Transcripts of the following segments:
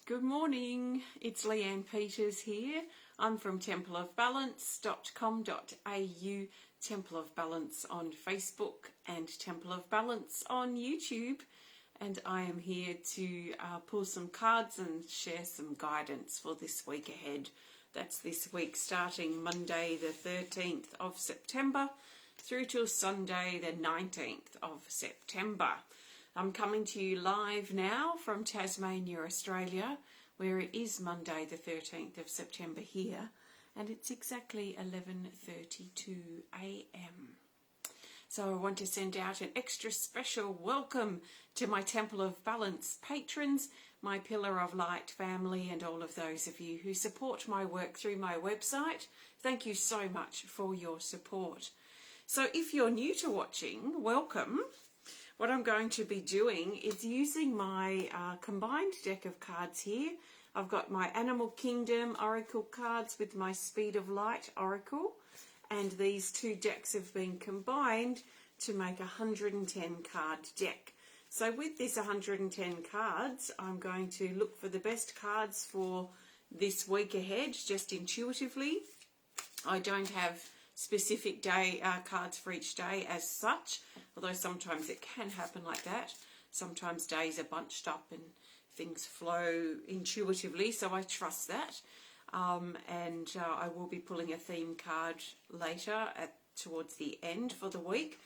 Good morning, it's Leanne Peters here. I'm from templeofbalance.com.au, Temple of Balance on Facebook and Temple of Balance on YouTube. And I am here to pull some cards and share some guidance for this week ahead. That's this week starting Monday the 13th of September through till Sunday the 19th of September. I'm coming to you live now from Tasmania, Australia, where it is Monday the 13th of September here, and it's exactly 11:32 a.m. So I want to send out an extra special welcome to my Temple of Balance patrons, my Pillar of Light family, and all of those of you who support my work through my website. Thank you so much for your support. So if you're new to watching, welcome. What I'm going to be doing is using my combined deck of cards here. I've got my Animal Kingdom Oracle cards with my Speed of Light Oracle, and these two decks have been combined to make a 110 card deck. So with this 110 cards, I'm going to look for the best cards for this week ahead, just intuitively. I don't have specific day cards for each day as such, although sometimes it can happen like that. Sometimes days are bunched up and things flow intuitively, so I trust that. I will be pulling a theme card later towards the end for the week.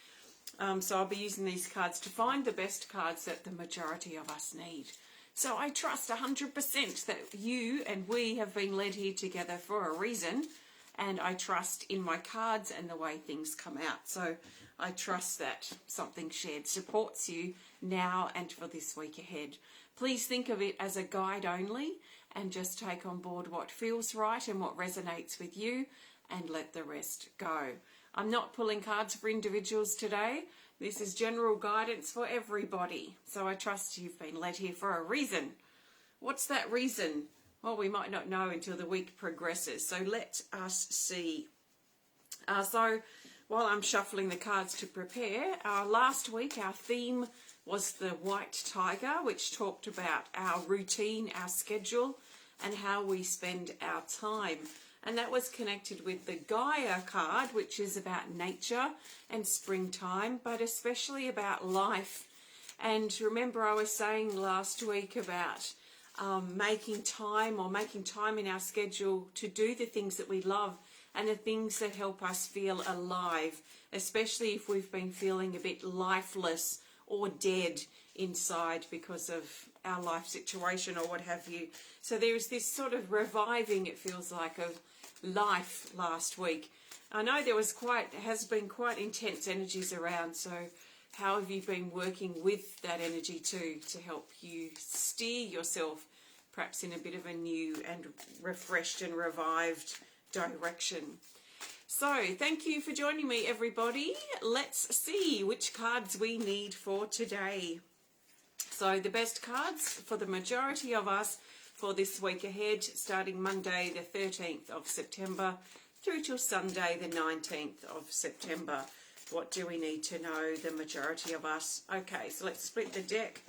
So I'll be using these cards to find the best cards that the majority of us need. So I trust 100% that you and we have been led here together for a reason. And I trust in my cards and the way things come out. So I trust that something shared supports you now and for this week ahead. Please think of it as a guide only and just take on board what feels right and what resonates with you and let the rest go. I'm not pulling cards for individuals today. This is general guidance for everybody. So I trust you've been led here for a reason. What's that reason? Well, we might not know until the week progresses, so let us see. So while I'm shuffling the cards to prepare, last week our theme was the White Tiger, which talked about our routine, our schedule, and how we spend our time. And that was connected with the Gaia card, which is about nature and springtime, but especially about life. And remember, I was saying last week about making time in our schedule to do the things that we love and the things that help us feel alive, especially if we've been feeling a bit lifeless or dead inside because of our life situation or what have you. So there's this sort of reviving, it feels like, of life last week. I know there has been quite intense energies around, so how have you been working with that energy too to help you steer yourself perhaps in a bit of a new and refreshed and revived direction? So thank you for joining me, everybody. Let's see which cards we need for today. So the best cards for the majority of us for this week ahead, starting Monday the 13th of September through till Sunday the 19th of September. What do we need to know, the majority of us? Okay, so let's split the deck.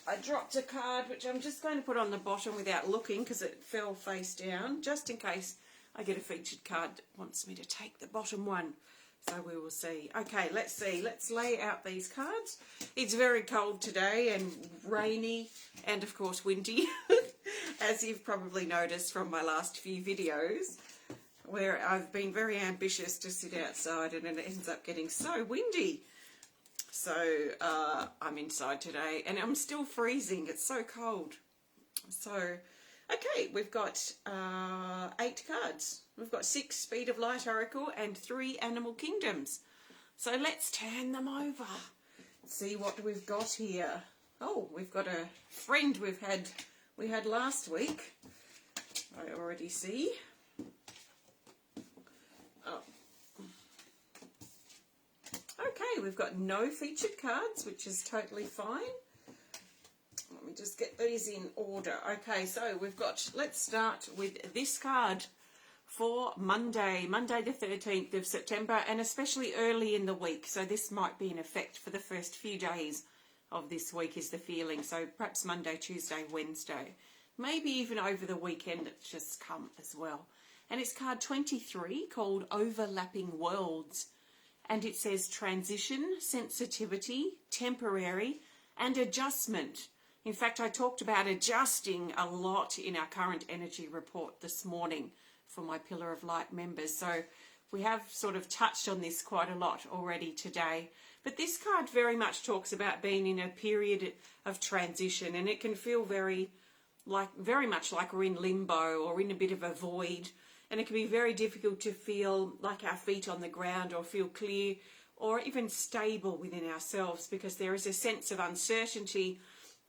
I dropped a card, which I'm just going to put on the bottom without looking because it fell face down, just in case I get a featured card that wants me to take the bottom one. So we will see. Okay, let's see. Let's lay out these cards. It's very cold today and rainy and, of course, windy, as you've probably noticed from my last few videos, where I've been very ambitious to sit outside and it ends up getting so windy. So I'm inside today and I'm still freezing. It's so cold. So, okay, we've got 8 cards. We've got 6 Speed of Light Oracle and 3 Animal Kingdoms. So let's turn them over. See what we've got here. Oh, we've got a friend we had last week. I already see. Oh. Okay, we've got no featured cards, which is totally fine. Let me just get these in order. Okay, so let's start with this card for Monday the 13th of September, and especially early in the week. So this might be in effect for the first few days of this week is the feeling. So perhaps Monday, Tuesday, Wednesday. maybe even over the weekend that's just come as well. And it's card 23 called Overlapping Worlds. And it says transition, sensitivity, temporary, and adjustment. In fact, I talked about adjusting a lot in our current energy report this morning for my Pillar of Light members. So we have sort of touched on this quite a lot already today. But this card very much talks about being in a period of transition, and it can feel very much like we're in limbo or in a bit of a void. And it can be very difficult to feel like our feet on the ground or feel clear or even stable within ourselves, because there is a sense of uncertainty,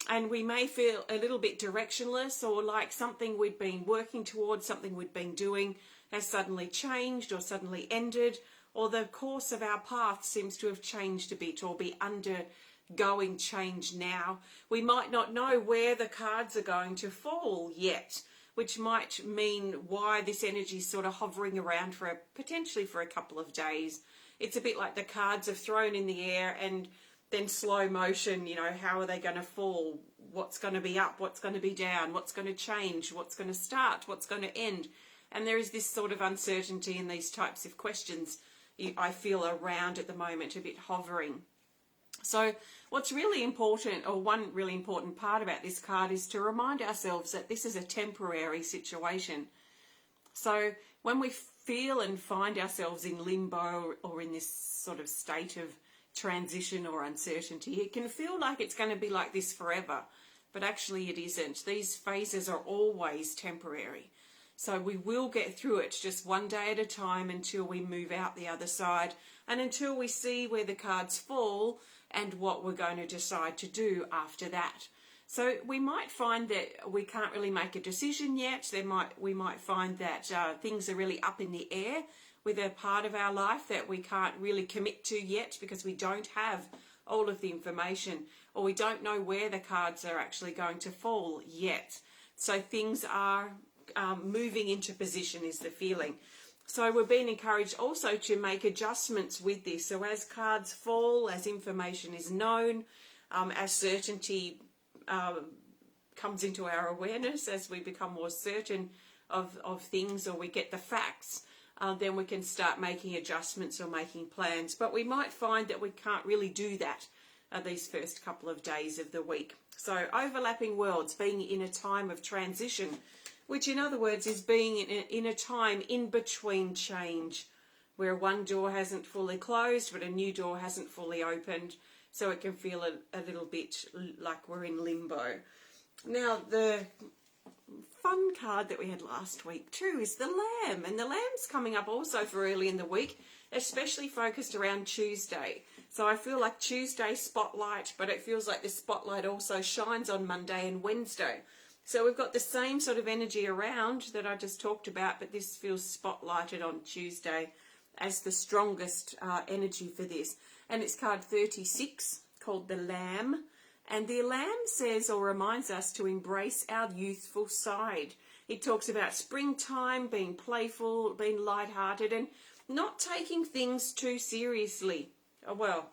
and we may feel a little bit directionless, or like something we'd been working towards, something we'd been doing has suddenly changed or suddenly ended, or the course of our path seems to have changed a bit or be undergoing change now. We might not know where the cards are going to fall yet, which might mean why this energy is sort of hovering around for potentially for a couple of days. It's a bit like the cards are thrown in the air and then slow motion, how are they going to fall? What's going to be up? What's going to be down? What's going to change? What's going to start? What's going to end? And there is this sort of uncertainty in these types of questions I feel around at the moment, a bit hovering. So what's really important, or one really important part about this card, is to remind ourselves that this is a temporary situation. So when we feel and find ourselves in limbo or in this sort of state of transition or uncertainty, it can feel like it's going to be like this forever, but actually it isn't. These phases are always temporary. So we will get through it just one day at a time until we move out the other side, and until we see where the cards fall and what we're going to decide to do after that. So we might find that we can't really make a decision yet. We might find that things are really up in the air with a part of our life that we can't really commit to yet, because we don't have all of the information, or we don't know where the cards are actually going to fall yet. So things are moving into position is the feeling. So we're being encouraged also to make adjustments with this. So as cards fall, as information is known, as certainty comes into our awareness, as we become more certain of things, or we get the facts, then we can start making adjustments or making plans. But we might find that we can't really do that these first couple of days of the week. So overlapping worlds, being in a time of transition, which in other words is being in a time in between change, where one door hasn't fully closed but a new door hasn't fully opened, so it can feel a little bit like we're in limbo. Now, the fun card that we had last week too is the Lamb, and the Lamb's coming up also for early in the week, especially focused around Tuesday. So I feel like Tuesday spotlight, but it feels like the spotlight also shines on Monday and Wednesday. So we've got the same sort of energy around that I just talked about, but this feels spotlighted on Tuesday as the strongest energy for this. And it's card 36, called the Lamb. And the Lamb says, or reminds us, to embrace our youthful side. It talks about springtime, being playful, being lighthearted, and not taking things too seriously. Oh, well,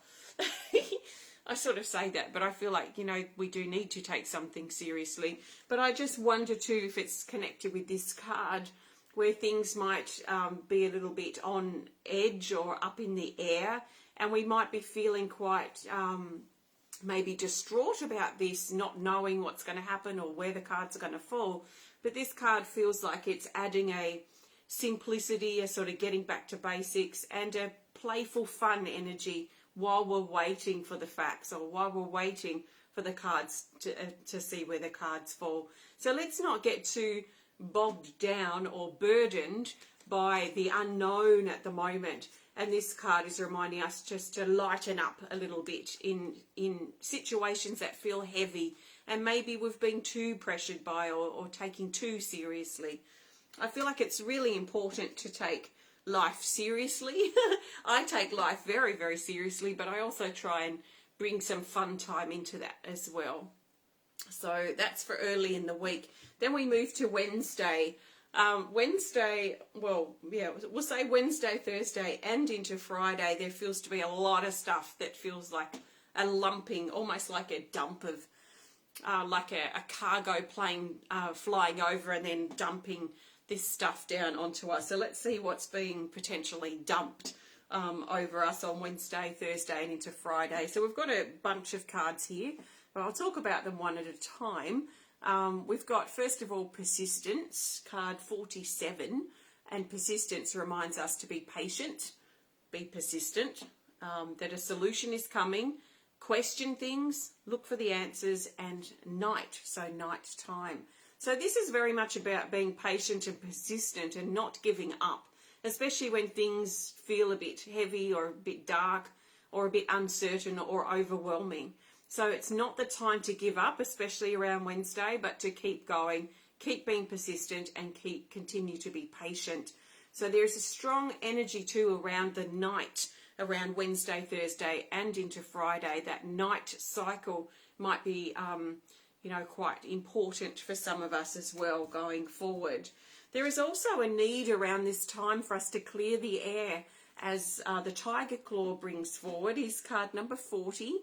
I sort of say that, but I feel like, we do need to take something seriously. But I just wonder too if it's connected with this card, where things might be a little bit on edge or up in the air, and we might be feeling quite maybe distraught about this, not knowing what's going to happen or where the cards are going to fall. But this card feels like it's adding a simplicity, a sort of getting back to basics, and a playful fun energy while we're waiting for the facts, or while we're waiting for the cards to see where the cards fall. So let's not get too bogged down or burdened by the unknown at the moment. And this card is reminding us just to lighten up a little bit in situations that feel heavy, and maybe we've been too pressured by or taking too seriously. I feel like it's really important to take life seriously. I take life very, very seriously, but I also try and bring some fun time into that as well. So that's for early in the week. Then we move to Wednesday. Wednesday, we'll say Wednesday, Thursday, and into Friday, there feels to be a lot of stuff that feels like a lumping, almost like a dump like a cargo plane flying over and then dumping this stuff down onto us. So let's see what's being potentially dumped over us on Wednesday, Thursday and into Friday. So we've got a bunch of cards here, but I'll talk about them one at a time. We've got, first of all, persistence, card 47, and persistence reminds us to be patient, be persistent, that a solution is coming, question things, look for the answers, and night, so night time. So this is very much about being patient and persistent and not giving up, especially when things feel a bit heavy or a bit dark or a bit uncertain or overwhelming. So it's not the time to give up, especially around Wednesday, but to keep going, keep being persistent and continue to be patient. So there's a strong energy too around the night, around Wednesday, Thursday and into Friday. That night cycle might be, quite important for some of us as well going forward. There is also a need around this time for us to clear the air as the Tiger Claw brings forward his card number 40.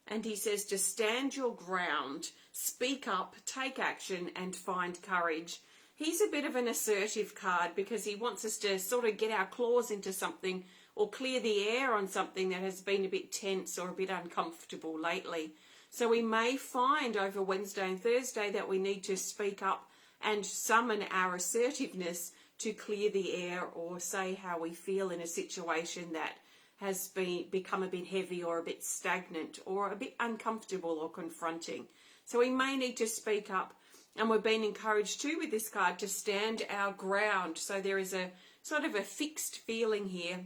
And he says to stand your ground, speak up, take action and find courage. He's a bit of an assertive card because he wants us to sort of get our claws into something or clear the air on something that has been a bit tense or a bit uncomfortable lately. So we may find over Wednesday and Thursday that we need to speak up and summon our assertiveness to clear the air or say how we feel in a situation that has become a bit heavy or a bit stagnant or a bit uncomfortable or confronting. So we may need to speak up, and we're being encouraged too with this card to stand our ground. So there is a sort of a fixed feeling here,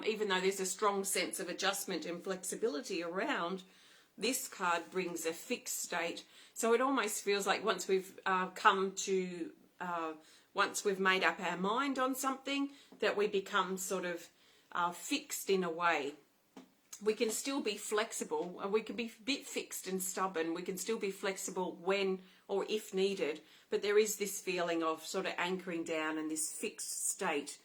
even though there's a strong sense of adjustment and flexibility around. This card brings a fixed state. So it almost feels like once we've once we've made up our mind on something, that we become sort of fixed in a way. We can still be flexible, and we can be a bit fixed and stubborn. We can still be flexible when or if needed, but there is this feeling of sort of anchoring down in this fixed state,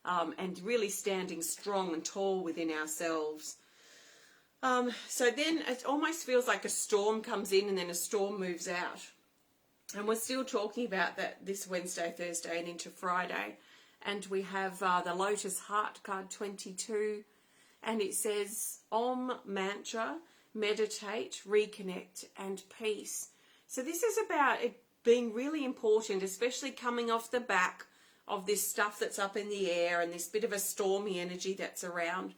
and really standing strong and tall within ourselves. So then it almost feels like a storm comes in and then a storm moves out. And we're still talking about that this Wednesday, Thursday and into Friday. And we have the Lotus Heart card 22. And it says, Om Mantra, meditate, reconnect and peace. So this is about it being really important, especially coming off the back of this stuff that's up in the air and this bit of a stormy energy that's around.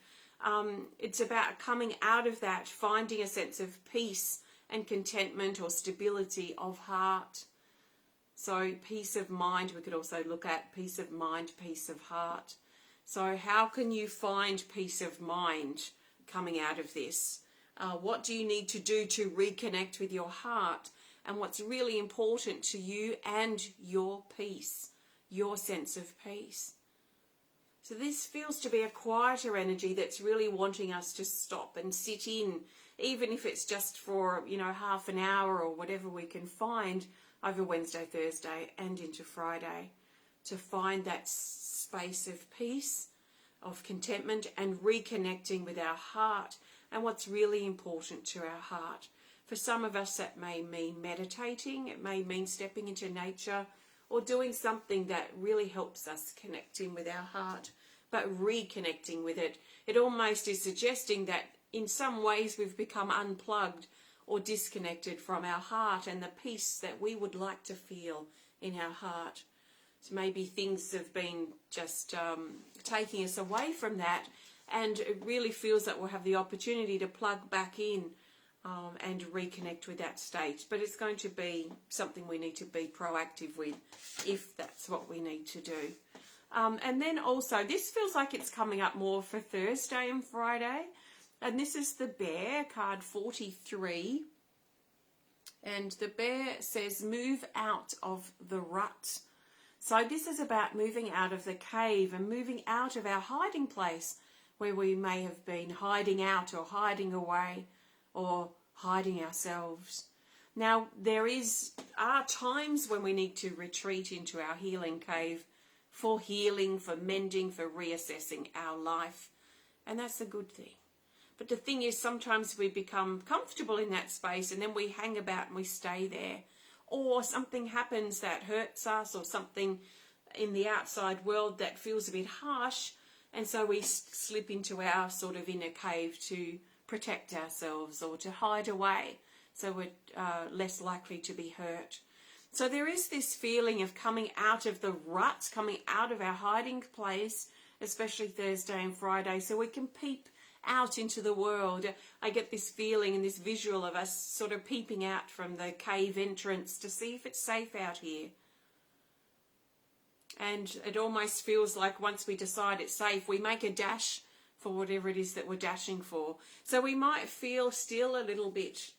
It's about coming out of that, finding a sense of peace and contentment or stability of heart. So peace of mind, we could also look at peace of mind, peace of heart. So how can you find peace of mind coming out of this? What do you need to do to reconnect with your heart? And what's really important to you and your peace, your sense of peace. So this feels to be a quieter energy that's really wanting us to stop and sit in, even if it's just for, half an hour or whatever we can find over Wednesday, Thursday and into Friday, to find that space of peace, of contentment and reconnecting with our heart and what's really important to our heart. For some of us that may mean meditating, it may mean stepping into nature or doing something that really helps us connect in with our heart, but reconnecting with it. It almost is suggesting that in some ways we've become unplugged or disconnected from our heart and the peace that we would like to feel in our heart. So maybe things have been just taking us away from that, and it really feels that we'll have the opportunity to plug back in and reconnect with that state. But it's going to be something we need to be proactive with if that's what we need to do. And then also, this feels like it's coming up more for Thursday and Friday. And this is the Bear, card 43. And the Bear says, move out of the rut. So this is about moving out of the cave and moving out of our hiding place where we may have been hiding out or hiding away or hiding ourselves. Now, there are times when we need to retreat into our healing cave for healing, for mending, for reassessing our life. And that's a good thing. But the thing is, sometimes we become comfortable in that space and then we hang about and we stay there. Or something happens that hurts us, or something in the outside world that feels a bit harsh, and so we slip into our sort of inner cave to protect ourselves or to hide away, so we're less likely to be hurt. So there is this feeling of coming out of the rut, coming out of our hiding place, especially Thursday and Friday, so we can peep out into the world. I get this feeling and this visual of us sort of peeping out from the cave entrance to see if it's safe out here. And it almost feels like once we decide it's safe, we make a dash for whatever it is that we're dashing for. So we might feel still a little bit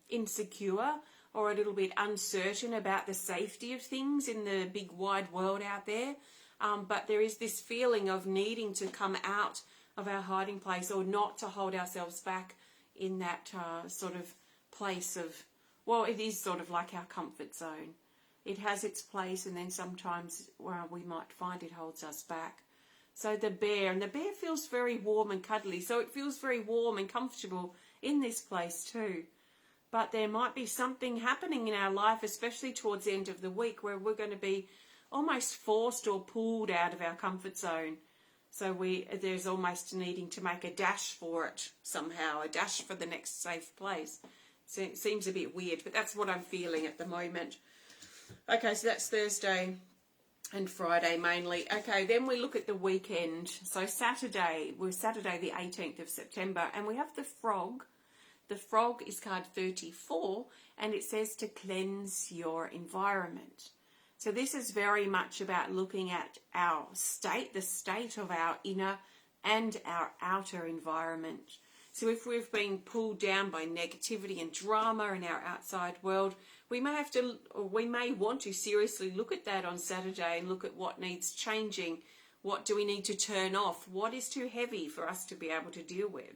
insecure or a little bit uncertain about the safety of things in the big wide world out there. But there is this feeling of needing to come out of our hiding place, or not to hold ourselves back in that sort of place of, well, it is sort of like our comfort zone. It has its place, and then sometimes we might find it holds us back. So the bear, and the bear feels very warm and cuddly, so it feels very warm and comfortable in this place too. But there might be something happening in our life, especially towards the end of the week, where we're going to be almost forced or pulled out of our comfort zone. So there's almost needing to make a dash for it somehow, a dash for the next safe place. So it seems a bit weird, but that's what I'm feeling at the moment. Okay, so that's Thursday and Friday mainly. Okay, then we look at the weekend. So Saturday, we're Saturday the 18th of September, and we have the frog. The frog is card 34, and it says to cleanse your environment. So this is very much about looking at our state, the state of our inner and our outer environment. So if we've been pulled down by negativity and drama in our outside world, we may want to seriously look at that on Saturday and look at what needs changing. What do we need to turn off? What is too heavy for us to be able to deal with?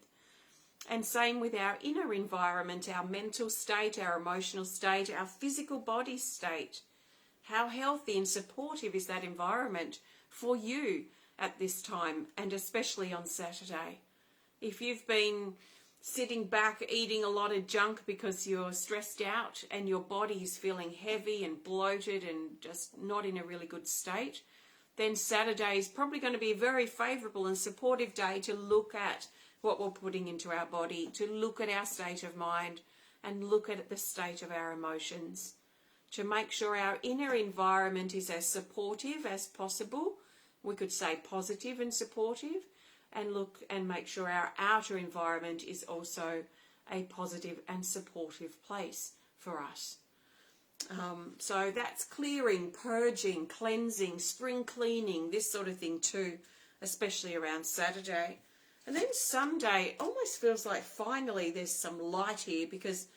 And same with our inner environment, our mental state, our emotional state, our physical body state. How healthy and supportive is that environment for you at this time, and especially on Saturday? If you've been sitting back eating a lot of junk because you're stressed out and your body is feeling heavy and bloated and just not in a really good state, then Saturday is probably going to be a very favourable and supportive day to look at what we're putting into our body, to look at our state of mind and look at the state of our emotions, to make sure our inner environment is as supportive as possible. We could say positive and supportive, and look and make sure our outer environment is also a positive and supportive place for us. So that's clearing, purging, cleansing, spring cleaning, this sort of thing too, especially around Saturday. And then Sunday almost feels like finally there's some light here, because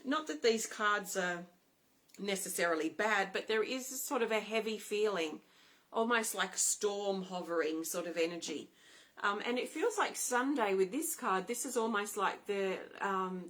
not that these cards are necessarily bad, but there is sort of a heavy feeling, almost like storm hovering sort of energy. And it feels like Sunday with this card, this is almost like the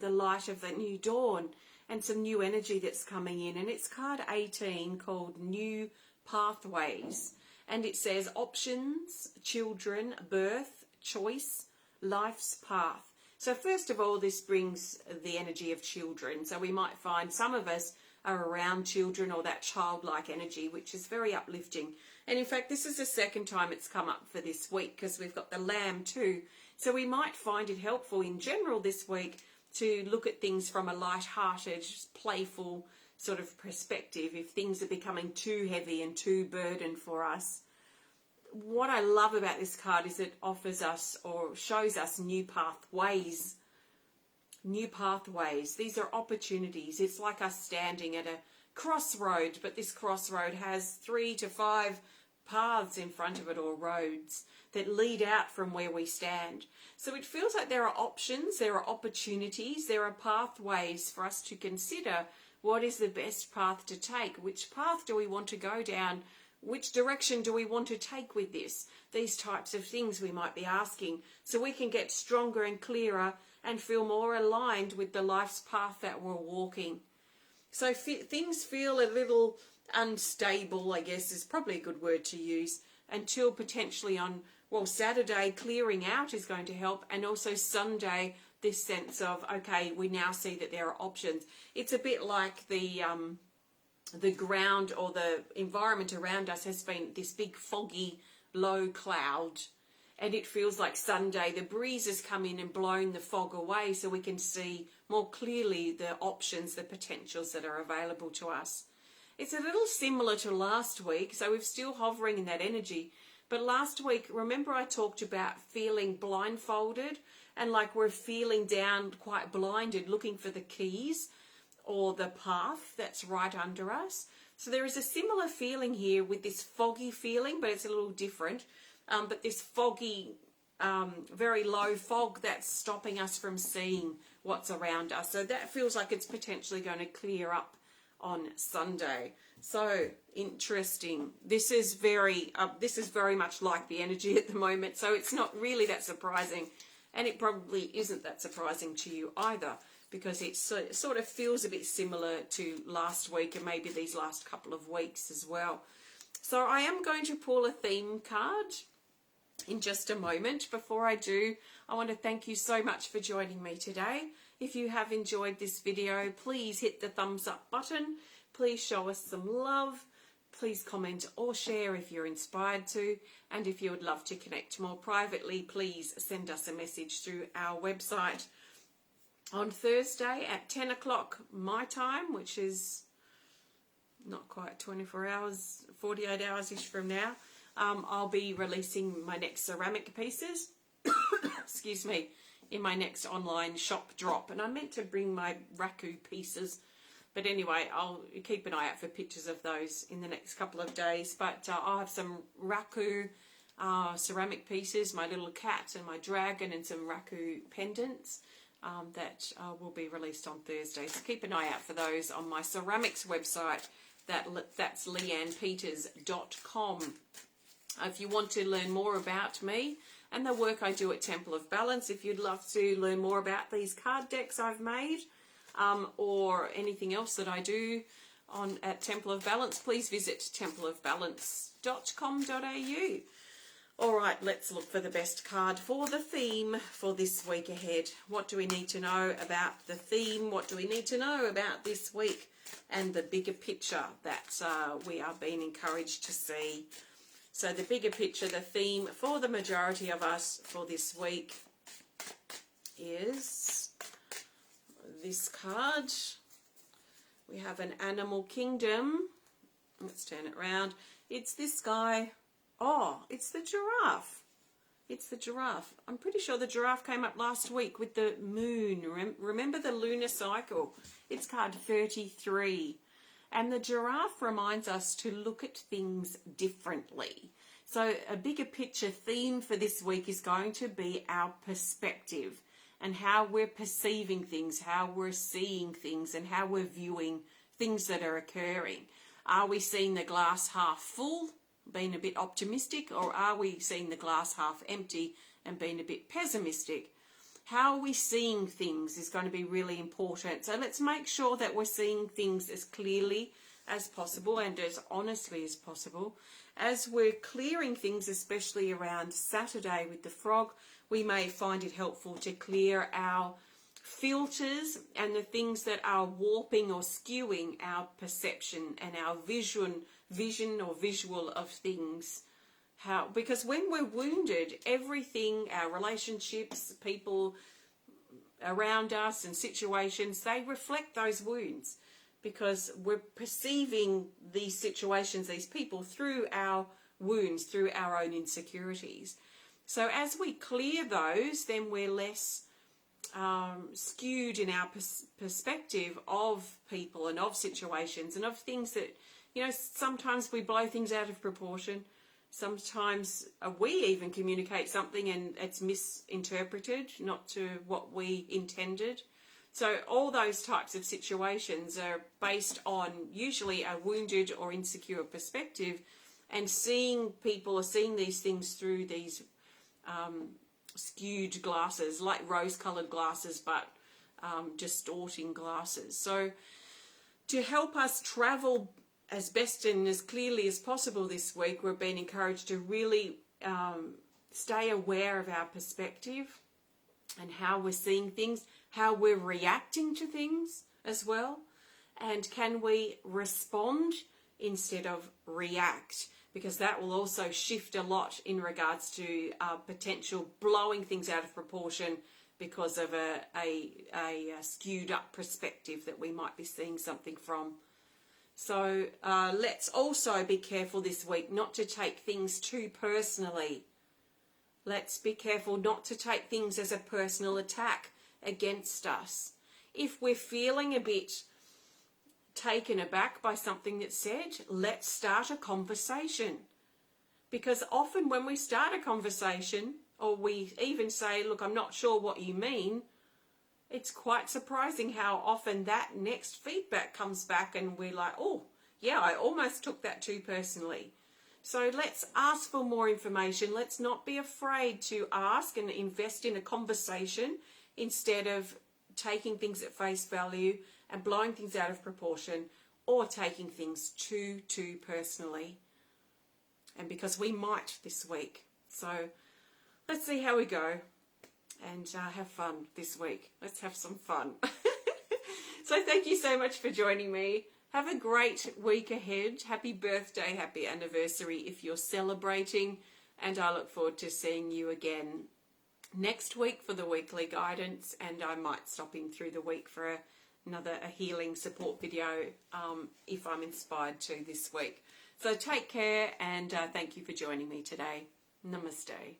light of the new dawn and some new energy that's coming in. And it's card 18 called New Pathways. And it says options, children, birth, choice, life's path. So first of all, this brings the energy of children. So we might find some of us are around children, or that childlike energy, which is very uplifting. And in fact, this is the second time it's come up for this week, because we've got the lamb too. So we might find it helpful in general this week to look at things from a light-hearted, playful sort of perspective if things are becoming too heavy and too burdened for us. What I love about this card is it offers us or shows us new pathways. New pathways. These are opportunities. It's like us standing at a crossroad, but this crossroad has 3 to 5 paths in front of it, or roads that lead out from where we stand. So it feels like there are options, there are opportunities, there are pathways for us to consider what is the best path to take. Which path do we want to go down? Which direction do we want to take with this? These types of things we might be asking, so we can get stronger and clearer and feel more aligned with the life's path that we're walking. So things feel a little unstable, I guess is probably a good word to use, until potentially on well, Saturday clearing out is going to help, and also Sunday, this sense of, okay, we now see that there are options. It's a bit like the ground or the environment around us has been this big foggy low cloud, and it feels like Sunday the breeze has come in and blown the fog away, so we can see more clearly the options, the potentials that are available to us. It's a little similar to last week, so we're still hovering in that energy. But last week, remember I talked about feeling blindfolded and like we're feeling down, quite blinded, looking for the keys or the path that's right under us. So there is a similar feeling here with this foggy feeling, but it's a little different. But this foggy, very low fog that's stopping us from seeing what's around us. So that feels like it's potentially going to clear up on Sunday. So interesting. This is very much like the energy at the moment. So it's not really that surprising, and it probably isn't that surprising to you either, because it sort of feels a bit similar to last week and maybe these last couple of weeks as well. So I am going to pull a theme card in just a moment. Before I do, I want to thank you so much for joining me today. If you have enjoyed this video, please hit the thumbs up button. Please show us some love. Please comment or share if you're inspired to. And if you would love to connect more privately, please send us a message through our website. On Thursday at 10 o'clock my time, which is not quite 24 hours, 48 hours-ish from now, I'll be releasing my next ceramic pieces, excuse me, in my next online shop drop. And I meant to bring my raku pieces, but anyway, I'll keep an eye out for pictures of those in the next couple of days. But I'll have some raku ceramic pieces, my little cat and my dragon, and some raku pendants that will be released on Thursday. So keep an eye out for those on my ceramics website. That's leannepeters.com. If you want to learn more about me and the work I do at Temple of Balance, if you'd love to learn more about these card decks I've made, or anything else that I do at Temple of Balance, please visit templeofbalance.com.au. All right, let's look for the best card for the theme for this week ahead. What do we need to know about the theme? What do we need to know about this week and the bigger picture that we are being encouraged to see? So the bigger picture, the theme for the majority of us for this week is this card. We have an animal kingdom. Let's turn it around. It's this guy. Oh, it's the giraffe. It's the giraffe. I'm pretty sure the giraffe came up last week with the moon. Remember the lunar cycle? It's card 33. And the giraffe reminds us to look at things differently. So a bigger picture theme for this week is going to be our perspective and how we're perceiving things, how we're seeing things, and how we're viewing things that are occurring. Are we seeing the glass half full, being a bit optimistic, or are we seeing the glass half empty and being a bit pessimistic? How are we seeing things is going to be really important. So let's make sure that we're seeing things as clearly as possible and as honestly as possible. As we're clearing things, especially around Saturday with the frog, we may find it helpful to clear our filters and the things that are warping or skewing our perception and our vision or visual of things. Because when we're wounded, everything, our relationships, people around us and situations, they reflect those wounds, because we're perceiving these situations, these people, through our wounds, through our own insecurities. So as we clear those, then we're less skewed in our perspective of people and of situations and of things that, sometimes we blow things out of proportion. Sometimes we even communicate something and it's misinterpreted, not to what we intended. So all those types of situations are based on usually a wounded or insecure perspective, and seeing people or seeing these things through these skewed glasses, like rose-coloured glasses, but distorting glasses. So to help us travel as best and as clearly as possible this week, we're being encouraged to really stay aware of our perspective and how we're seeing things, how we're reacting to things as well. And can we respond instead of react? Because that will also shift a lot in regards to potential blowing things out of proportion because of a skewed up perspective that we might be seeing something from. So let's also be careful this week not to take things too personally. Let's be careful not to take things as a personal attack against us. If we're feeling a bit taken aback by something that's said, let's start a conversation. Because often when we start a conversation, or we even say, look, I'm not sure what you mean, it's quite surprising how often that next feedback comes back and we're like, oh, yeah, I almost took that too personally. So let's ask for more information. Let's not be afraid to ask and invest in a conversation instead of taking things at face value and blowing things out of proportion or taking things too personally. And because we might this week. So let's see how we go and have fun this week. Let's have some fun. So thank you so much for joining me. Have a great week ahead. Happy birthday, happy anniversary if you're celebrating. And I look forward to seeing you again next week for the weekly guidance. And I might stop in through the week for a healing support video if I'm inspired to this week. So take care and thank you for joining me today. Namaste.